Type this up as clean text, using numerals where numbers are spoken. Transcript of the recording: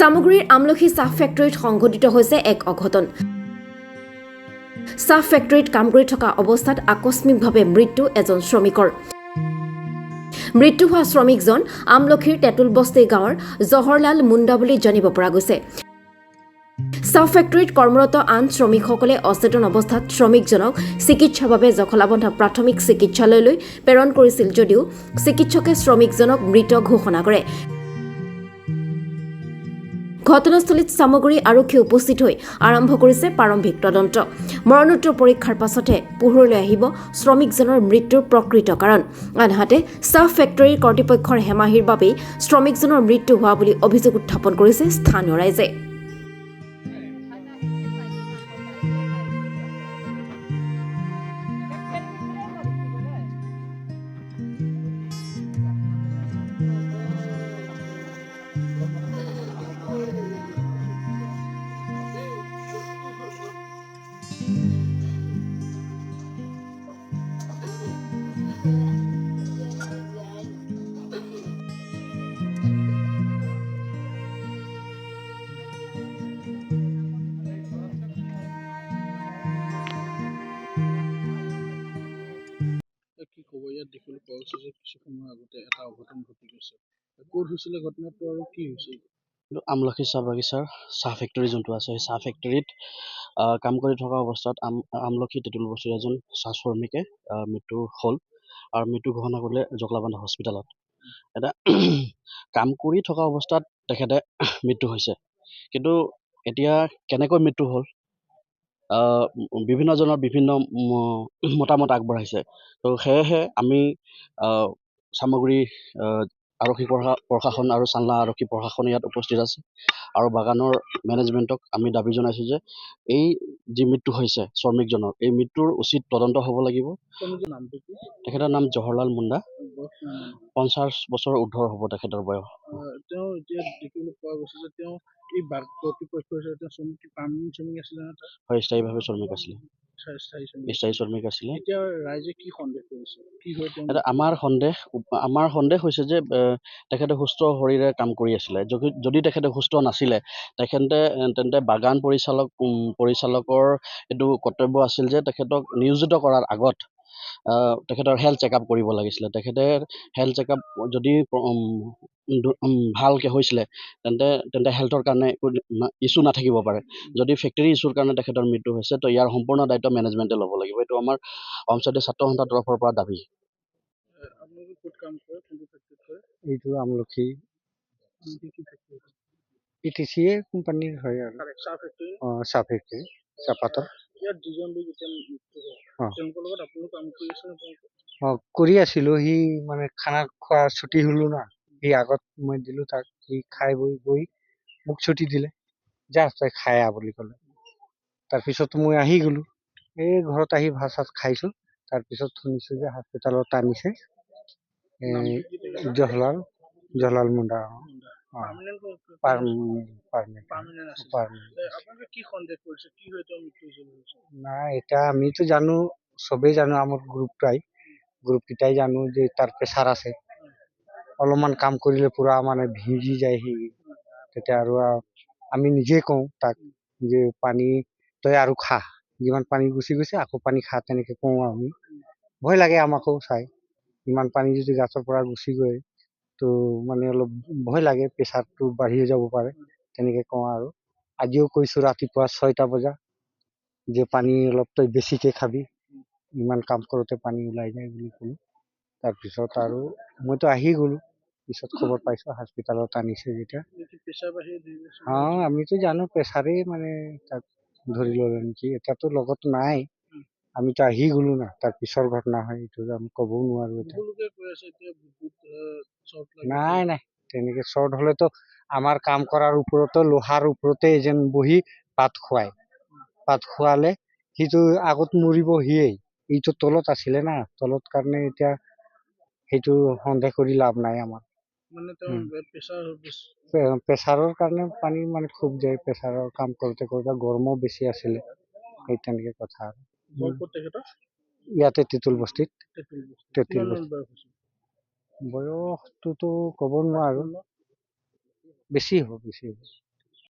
সামগ্ৰীৰ আমলখি চাহ ফেক্টৰীত সংঘটিত হৈছে এক অঘটন। চাহ ফেক্টৰীত কাম কৰি থকা অৱস্থাত আকস্মিকভাৱে মৃত্যু এজন শ্ৰমিকৰ। মৃত্যু হোৱা শ্ৰমিকজন আমলখিৰ তেঁতুলবস্তি গাঁৱৰ জহৰলাল মুণ্ডা বুলি জানিব পৰা গৈছে। চাহ ফেক্টৰীত কৰ্মৰত আন শ্ৰমিকসকলে অচেতন অৱস্থাত শ্ৰমিকজনক চিকিৎসাৰ বাবে জখলাবন্ধা প্ৰাথমিক চিকিৎসালয়লৈ প্ৰেৰণ কৰিছিল যদিও চিকিৎসকে শ্ৰমিকজনক মৃত ঘোষণা কৰে। ঘটনাস্থলীত সামগ্ৰী আৰক্ষী উপস্থিত হৈ আৰম্ভ কৰিছে প্ৰাৰম্ভিক তদন্ত। মৰণোত্তৰ পৰীক্ষাৰ পাছতে পোহৰলৈ আহিব শ্ৰমিকজনৰ মৃত্যুৰ প্ৰকৃত কাৰণ। আনহাতে চাহ ফেক্টৰীৰ কৰ্তৃপক্ষৰ হেমাহিৰ বাবেই শ্ৰমিকজনৰ মৃত্যু হোৱা বুলি অভিযোগ উত্থাপন কৰিছে স্থানীয় ৰাইজে। কি ক'ব, ইয়াত দেখিবলৈ পোৱা গৈছে যে কিছু সময় আগতে এটা অঘটন ঘটি গৈছে। ক'ত হৈছিলে ঘটনাটো আৰু কি হৈছিল? আমলখি চাহ বাগিচাৰ চাহ ফেক্টৰী যোনটো আছে, সেই চাহ ফেক্টৰীত কাম কৰি থকা অৱস্থাত আমলখি তেঁতুলবস্তিৰ এজন চাহ শ্ৰমিকে মৃত্যু হ'ল আৰু মৃত্যু ঘোষণা কৰিলে জখলাবন্ধা হস্পিটেলত। এটা কাম কৰি থকা অৱস্থাত তেখেতে মৃত্যু হৈছে, কিন্তু এতিয়া কেনেকৈ মৃত্যু হ'ল বিভিন্নজনৰ বিভিন্ন মতামত আগবঢ়াইছে। তো সেয়েহে আমি সামগ্ৰী আৰক্ষী প্ৰশাসন আৰু চাংলা আৰক্ষী প্ৰশাসন ইয়াত উপস্থিত আছে আৰু বাগানৰ মেনেজমেণ্টক আমি দাবী জনাইছোঁ যে এই যি মৃত্যু হৈছে শ্ৰমিকজনৰ, এই মৃত্যুৰ উচিত তদন্ত হ'ব লাগিব। তেখেতৰ নাম জহৰলাল মুণ্ডা, 50 বছৰৰ ঊৰ্ধৰ হ'ব তেখেতৰ বয়স। তেওঁ এতিয়া দেখিবলৈ পোৱা গৈছে যে তেওঁ এই কৰ্তৃপক্ষ হৈছে তেওঁ শ্ৰমিক পাৰ্মানেণ্ট শ্ৰমিক আছিলে নে? হয়, স্থায়ীভাৱে শ্ৰমিক আছিলে। স্থায়ী শ্ৰমিক আছিলে। এতিয়া ৰাইজে কি সন্দেহ কৰিছে, কি হয় এটা আমাৰ সন্দেহ হৈছে যে তেখেতে সুস্থ শৰীৰে কাম কৰি আছিলে। যদি তেখেতে সুস্থ নাছিলে তেন্তে বাগান পৰিচালকৰ এইটো কৰ্তব্য আছিল যে তেখেতক নিয়োজিত কৰাৰ আগত তেখেতৰ হেল্থ চেকআপ কৰিব লাগিছিলে। তেখেতে হেল্থ চেকআপ যদি ভালকৈ হৈছিলে তেন্তে হেল্থৰ কাৰণে ইছ্যু নাথাকিব পাৰে। যদি ফেক্টৰী ইছ্যুৰ কাৰণে তেখেতৰ মৃত্যু হৈছে তো ইয়াৰ সম্পূৰ্ণ দায়িত্ব মেনেজমেণ্টে ল'ব লাগিব। এইটো আমাৰ পঞ্চায়তী ছাত্ৰ সন্থাৰ তৰফৰ পৰা দাবী। এইটো আমলখি PTC কোম্পানীৰ হয় আৰু চাহ ফেক্টৰী চাহপাতৰ কৰি আছিলোঁ। সি মানে খানা খোৱা ছুটি হ'লো না, সি আগত মই দিলোঁ তাক, সি খাই বৈ মোক ছুটি দিলে, যা তই খাই আহ বুলি ক'লে। তাৰপিছত মই আহি গ'লোঁ। এই ঘৰত আহি ভাত চাত খাইছোঁ। তাৰপিছত শুনিছোঁ যে হস্পিটেলত আনিছে জহলাল মুণ্ডা। নাই, এতিয়া আমিতো জানো, চবেই জানো, আমাৰ গ্ৰুপকেইটাই জানো যে তাৰ প্ৰেছাৰ আছে। অলপমান কাম কৰিলে পুৰা মানে ভিজি যায় সি। তেতিয়া আৰু আমি নিজে কওঁ তাক যে পানী তই আৰু খা, যিমান পানী গুচি গৈছে আকৌ পানী খা, তেনেকৈ কওঁ আমি। ভয় লাগে আমাকো চাই, ইমান পানী যদি গাছৰ পৰা গুচি গৈ তো মানে অলপ ভয় লাগে, প্ৰেছাৰটো বাঢ়ি যাব পাৰে, তেনেকৈ কওঁ। আৰু আজিও কৈছোঁ ৰাতিপুৱা 6টা বজা যে পানী অলপ তই বেছিকৈ খাবি, ইমান কাম কৰোঁতে পানী ওলাই যায় বুলি ক'লোঁ। তাৰপিছত আৰু মইতো আহি গ'লোঁ। পিছত খবৰ পাইছোঁ হস্পিটেলত আনিছে যেতিয়া। আমিতো জানো প্ৰেছাৰেই মানে তাক ধৰি ল'লে নেকি। এতিয়াতো লগত নাই, আমিতো আহি গ'লোঁ না, তাৰ পিছৰ ঘটনা হয় এইটো আমি ক'বও নোৱাৰোঁ এতিয়া। নাই, তেনেকৈ শ্বৰ্ট হ'লেতো আমাৰ কাম কৰাৰ ওপৰতো লোহাৰ ওপৰতে যেন বহি পাত খোৱালে সিটো আগত মৰিব সিয়েই। এইটো তলত আছিলে না, তলত কাৰণে এতিয়া সেইটো সন্দেহ কৰি লাভ নাই আমাৰ। প্ৰেছাৰৰ কাৰণে পানী মানে খুব যায়, প্ৰেছাৰৰ কাম কৰোঁতে গৰমো বেছি আছিলে, সেই তেনেকৈ কথা আৰু। ইয়াতে তেঁতুলবস্তিত। বয়সটোতো ক'ব নোৱাৰোঁ, বেছি হ'ব।